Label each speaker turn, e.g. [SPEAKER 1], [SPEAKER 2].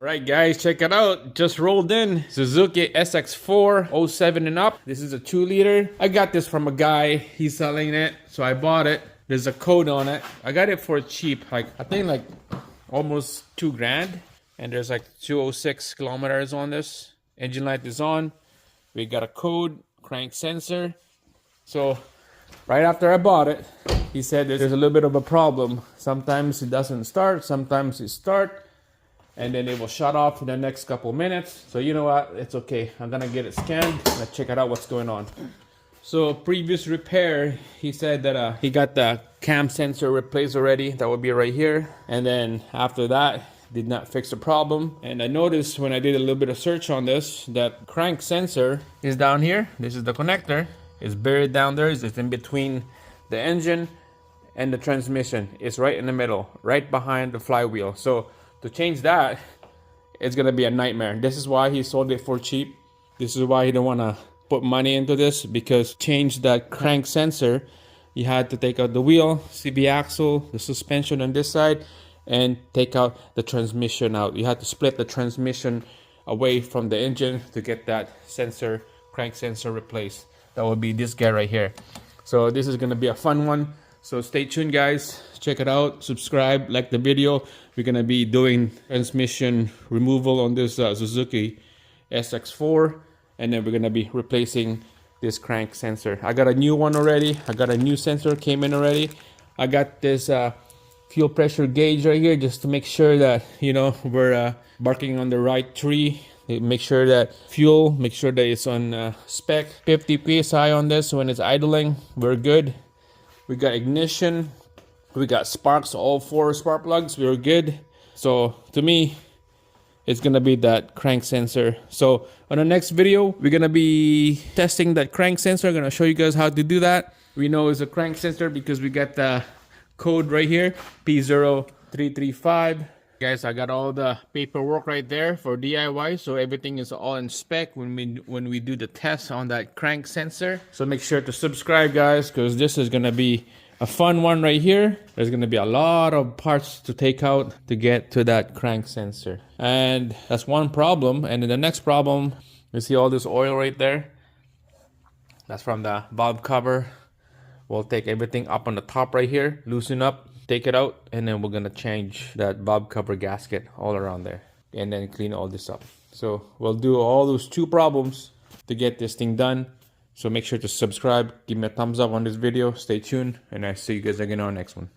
[SPEAKER 1] Right guys, check it out. Just rolled in Suzuki SX4 07 and up. This is a 2-liter. I got this from a guy. He's selling it, so I bought it. There's a code on it. I got it for cheap, like I think like almost 2 grand. And there's like 206 kilometers on this. Engine light is on. We got a code, crank sensor. So right after I bought it, he said there's a little bit of a problem. Sometimes it doesn't start, sometimes it starts. And then it will shut off in the next couple minutes. So you know what, it's okay. I'm gonna get it scanned. Let's check it out what's going on. So previous repair, he said that he got the cam sensor replaced already. That would be right here. And then after that, did not fix the problem. And I noticed when I did a little bit of search on this, that crank sensor is down here. This is the connector. It's buried down there. It's in between the engine and the transmission. It's right in the middle, right behind the flywheel. So to change that, it's gonna be a nightmare. This is why he sold it for cheap. This is why he don't wanna put money into this, because change that crank sensor, you had to take out the wheel, CV axle, the suspension on this side, and take out the transmission out. You had to split the transmission away from the engine to get that sensor, crank sensor replaced. That would be this guy right here. So this is gonna be a fun one. So stay tuned guys, check it out, subscribe, like the video. We're gonna be doing transmission removal on this Suzuki SX4, and then we're gonna be replacing this crank sensor. I got a new one already. I got a new sensor came in already. I got this fuel pressure gauge right here just to make sure that, you know, we're barking on the right tree. Make sure that fuel, make sure that it's on spec. 50 psi on this when it's idling, we're good. We got ignition, we got sparks, all 4 spark plugs, we're good. So to me, it's gonna be that crank sensor. So on the next video, we're gonna be testing that crank sensor. I'm gonna show you guys how to do that. We know it's a crank sensor because we got the code right here, P0335. Guys, I got all the paperwork right there for DIY, so everything is all in spec when we do the test on that crank sensor. So make sure to subscribe guys, because this is gonna be a fun one right here. There's gonna be a lot of parts to take out to get to that crank sensor, and that's one problem. And then the next problem, you see all this oil right there, that's from the valve cover. We'll take everything up on the top right here, loosen up, take it out, and then we're gonna change that valve cover gasket all around there, and then clean all this up. So we'll do all those 2 problems to get this thing done. So make sure to subscribe, give me a thumbs up on this video, stay tuned, and I see you guys again on the next one.